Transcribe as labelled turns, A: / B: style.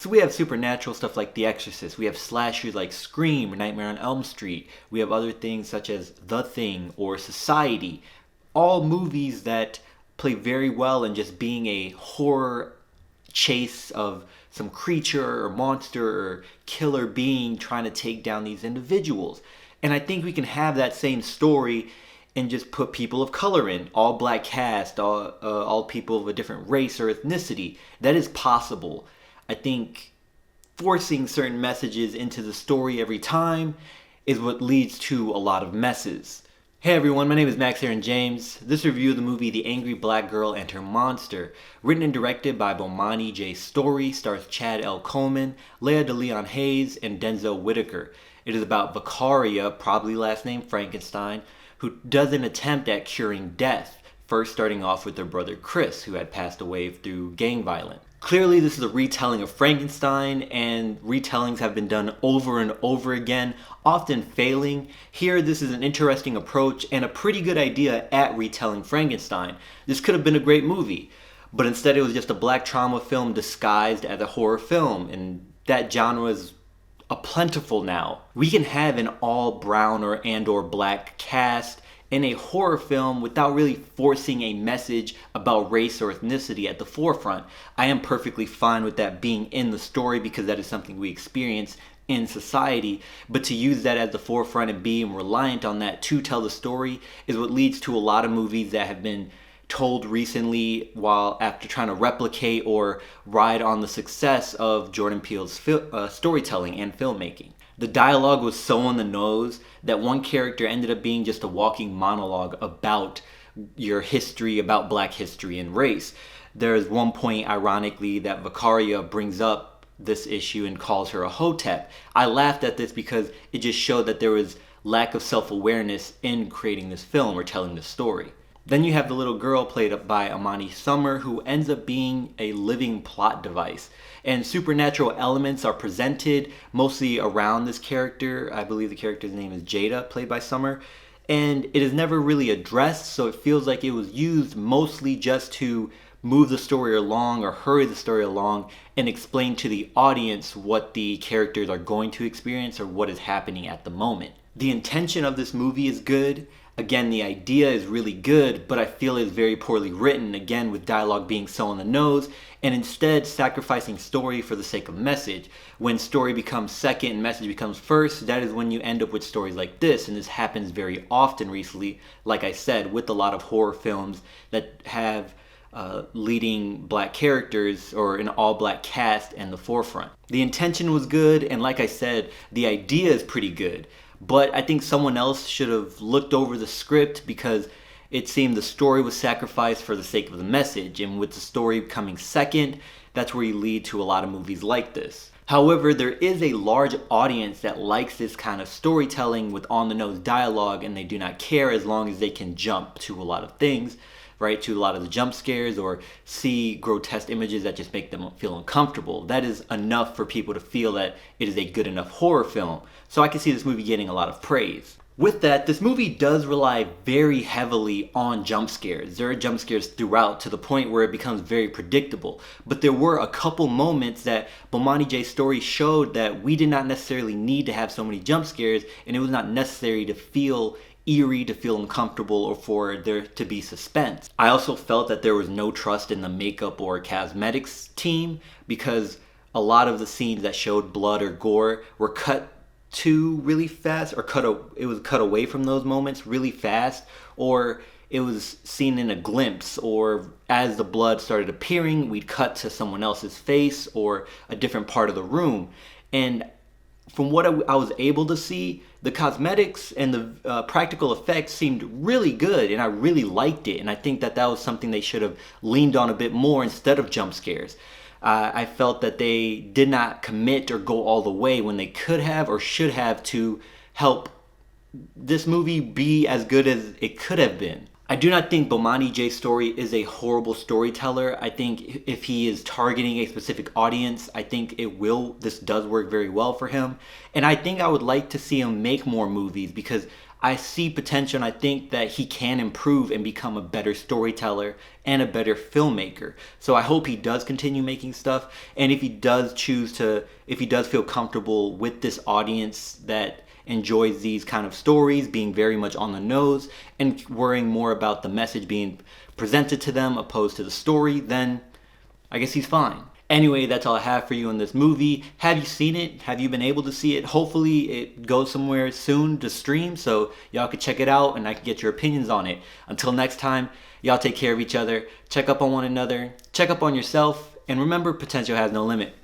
A: So we have supernatural stuff like The Exorcist. We have slashers like Scream or Nightmare on Elm Street. We have other things such as The Thing or Society. All movies that play very well in just being a horror chase of some creature or monster or killer being trying to take down these individuals. And I think we can have that same story and just put people of color in, all black cast, all people of a different race or ethnicity. That is possible. I think forcing certain messages into the story every time is what leads to a lot of messes. Hey everyone, my name is Max Aaron James. This review of the movie The Angry Black Girl and Her Monster, written and directed by Bomani J. Story, stars Chad L. Coleman, Lea DeLeon Hayes, and Denzel Whitaker. It is about Vicaria, probably last name Frankenstein, who does an attempt at curing death, first starting off with her brother Chris, who had passed away through gang violence. Clearly, this is a retelling of Frankenstein, and retellings have been done over and over again, often failing. Here, this is an interesting approach and a pretty good idea at retelling Frankenstein. This could have been a great movie, but instead it was just a black trauma film disguised as a horror film, and that genre is plentiful now. We can have an all brown or black cast in a horror film without really forcing a message about race or ethnicity at the forefront. I am perfectly fine with that being in the story because that is something we experience in society, but to use that as the forefront and being reliant on that to tell the story is what leads to a lot of movies that have been told recently while after trying to replicate or ride on the success of Jordan Peele's storytelling and filmmaking. The dialogue was so on the nose that one character ended up being just a walking monologue about your history, about black history and race. There's one point, ironically, that Vicaria brings up this issue and calls her a hotep. I laughed at this because it just showed that there was lack of self-awareness in creating this film or telling this story. Then you have the little girl played by Amani Summer, who ends up being a living plot device. And supernatural elements are presented mostly around this character. I believe the character's name is Jada, played by Summer. And it is never really addressed, so it feels like it was used mostly just to move the story along or hurry the story along and explain to the audience what the characters are going to experience or what is happening at the moment. The intention of this movie is good. Again, the idea is really good, but I feel it's very poorly written, again with dialogue being so on the nose, and instead sacrificing story for the sake of message. When story becomes second and message becomes first, that is when you end up with stories like this, and this happens very often recently, like I said, with a lot of horror films that have leading black characters or an all-black cast in the forefront. The intention was good, and like I said, the idea is pretty good. But I think someone else should have looked over the script because it seemed the story was sacrificed for the sake of the message. And with the story coming second, that's where you lead to a lot of movies like this. However, there is a large audience that likes this kind of storytelling with on-the-nose dialogue, and they do not care as long as they can jump to a lot of things, right? To a lot of the jump scares or see grotesque images that just make them feel uncomfortable. That is enough for people to feel that it is a good enough horror film. So I can see this movie getting a lot of praise. With that, this movie does rely very heavily on jump scares. There are jump scares throughout to the point where it becomes very predictable. But there were a couple moments that Bomani J. Story showed that we did not necessarily need to have so many jump scares, and it was not necessary to feel eerie, to feel uncomfortable, or for there to be suspense. I also felt that there was no trust in the makeup or cosmetics team because a lot of the scenes that showed blood or gore were cut to really fast, or it was cut away from those moments really fast, or it was seen in a glimpse, or as the blood started appearing, we'd cut to someone else's face or a different part of the room. And from what I was able to see, the cosmetics and the practical effects seemed really good, and I really liked it. And I think that was something they should have leaned on a bit more instead of jump scares. I felt that they did not commit or go all the way when they could have or should have to help this movie be as good as it could have been. I do not think Bomani J. Story is a horrible storyteller. I think if he is targeting a specific audience, I think this does work very well for him. And I think I would like to see him make more movies because I see potential and I think that he can improve and become a better storyteller and a better filmmaker. So I hope he does continue making stuff. And if he does if he does feel comfortable with this audience that enjoys these kind of stories, being very much on the nose and worrying more about the message being presented to them opposed to the story, then I guess he's fine. Anyway, that's all I have for you in this movie. Have you seen it? Have you been able to see it? Hopefully it goes somewhere soon to stream so y'all can check it out and I can get your opinions on it. Until next time, y'all take care of each other, check up on one another, check up on yourself, and remember, potential has no limit.